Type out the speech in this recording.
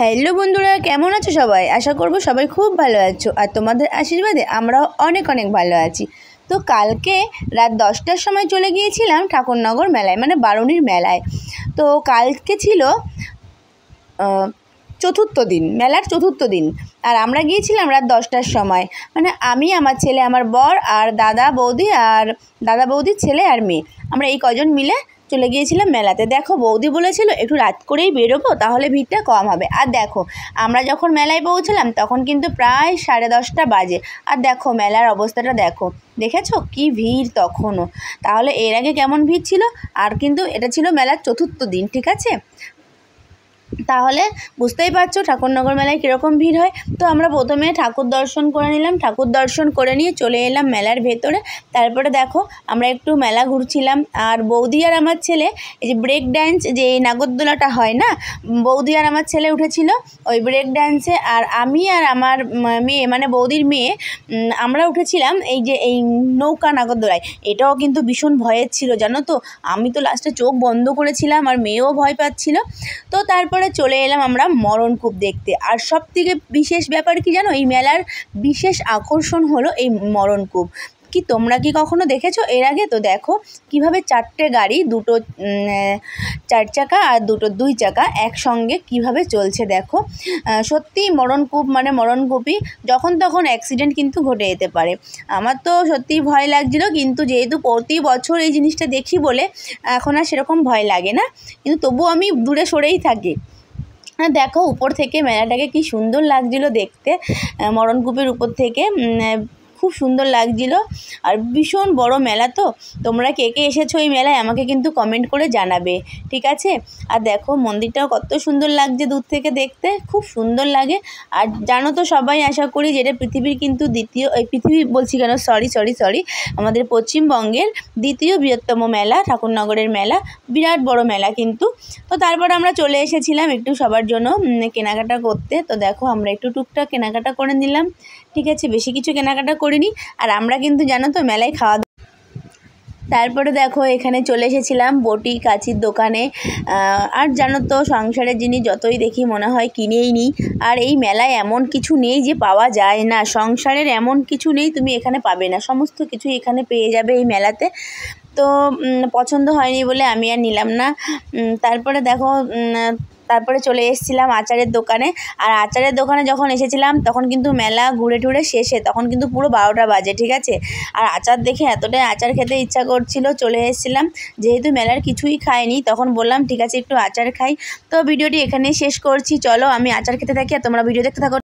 Hello বন্ধুরা, কেমন আছো সবাই? আশা করব সবাই খুব ভালো আছো, আর তোমাদের আশীর্বাদে আমরাও অনেক ভালো আছি। তো কালকে রাত 10টার সময় চলে গিয়েছিলাম ঠাকুরনগর মেলায়, মানে বারুণীর মেলায়। তো কালকে ছিল চতুর্থ দিন, মেলার চতুর্থ দিন। আর আমরা গিয়েছিলাম রাত 10টার সময়, মানে আমি, আমার ছেলে, আমার বর আর দাদা বৌদির ছেলে আর মেয়ে, আমরা এই কজন মিলে চলে গিয়েছিলাম মেলাতে। দেখো, বৌদি বলেছিল একটু রাত করেই বেরোবো, তাহলে ভিড়টা কম হবে। আর দেখো, আমরা যখন মেলায় পৌঁছলাম তখন কিন্তু প্রায় 10:30 বাজে। আর দেখো মেলার অবস্থাটা দেখেছো কি ভিড় তখনও। তাহলে এর আগে কেমন ভিড় ছিল। আর কিন্তু এটা ছিল মেলার চতুর্থ দিন, ঠিক আছে? তাহলে বুঝতেই পারছো ঠাকুরনগর মেলায় কীরকম ভিড় হয়। তো আমরা প্রথমে ঠাকুর দর্শন করে নিলাম, ঠাকুর দর্শন করে নিয়ে চলে এলাম মেলার ভেতরে। তারপরে দেখো আমরা একটু মেলা ঘুরছিলাম, আর বৌদি আর আমার ছেলে এই যে ব্রেক ড্যান্স, যে নাগরদোলাটা হয় না, বৌদি আর আমার ছেলে উঠেছিল ওই ব্রেক ড্যান্সে। আর আমি আর আমার মেয়ে, মানে বৌদির মেয়ে, আমরা উঠেছিলাম এই নৌকা নাগরদোলায়। এটাও কিন্তু ভীষণ ভয়ের ছিল, জানো তো। আমি তো লাস্টে চোখ বন্ধ করেছিলাম, আর মেয়েও ভয় পাচ্ছিল। তো তারপরে চলে এলাম আমরা মরণকূপ দেখতে। আর সব থেকে বিশেষ ব্যাপার কি জানো, এই মেলার বিশেষ আকর্ষণ হলো এই মরণকূপ। কি তোমরা কি কখনো দেখেছো এর আগে? তো দেখো কিভাবে 4টে গাড়ি, দুটো 4 চাকা আর দুটো 2 চাকা একসঙ্গে কিভাবে চলছে। দেখো সত্যিই মরণকূপ মানে মরণকূপই, যখন তখন অ্যাক্সিডেন্ট কিন্তু ঘটে যেতে পারে। আমার তো সত্যিই ভয় লাগছিল, কিন্তু যেহেতু প্রতি বছর এই জিনিসটা দেখি বলে এখন আর সেরকম ভয় লাগে না, কিন্তু তবুও আমি দূরে সরেই থাকি। দেখো উপর থেকে মেলাটাকে কি সুন্দর লাগছিল দেখতে, মরণকূপের উপর থেকে খুব সুন্দর লাগছিল। আর ভীষণ বড় মেলা। তো তোমরা কে কে এসেছো এই মেলায় আমাকে কিন্তু কমেন্ট করে জানাবে, ঠিক আছে? আর দেখো মন্দিরটাও কত সুন্দর লাগছে দূর থেকে দেখতে, খুব সুন্দর লাগে। আর জানো তো সবাই, আশা করি, যেটা পৃথিবীর কিন্তু আমাদের পশ্চিমবঙ্গের দ্বিতীয় বৃহত্তম মেলা, ঠাকুরনগরের মেলা, বিরাট বড় মেলা কিন্তু। তো তারপর আমরা চলে এসেছিলাম একটু সবার জন্য কেনাকাটা করতে। তো দেখো আমরা একটু টুকটাক কেনাকাটা করে নিলাম, ঠিক আছে? বেশি কিছু কেনাকাটা করিনি। আর আমরা কিন্তু জানো তো মেলায় খাওয়া। তারপরে দেখো এখানে চলে এসেছিলাম বটি কাচির দোকানে। আর জানো তো সংসারের জিনিস যতই দেখি মনে হয় কিনেই নিই। আর এই মেলায় এমন কিছু নেই যে পাওয়া যায় না, সংসারের এমন কিছু নেই তুমি এখানে পাবে না, সমস্ত কিছু এখানে পেয়ে যাবে এই মেলাতে। তো পছন্দ হয়নি বলে আমি আর নিলাম না। তারপরে চলে এসেছিলাম আচারের দোকানে। আর আচারের দোকানে যখন এসেছিলাম তখন কিন্তু মেলা ঘুরে টুরে শেষে, তখন কিন্তু পুরো 12টা বাজে, ঠিক আছে? আর আচার দেখে এতটাই আচার খেতে ইচ্ছা করছিল, চলে এসেছিলাম। যেহেতু মেলার কিছুই খাইনি, তখন বললাম ঠিক আছে একটু আচার খাই। তো ভিডিওটি এখানেই শেষ করছি, চলো আমি আচার খেতে থাকি আর তোমরা ভিডিও দেখতে থাকো।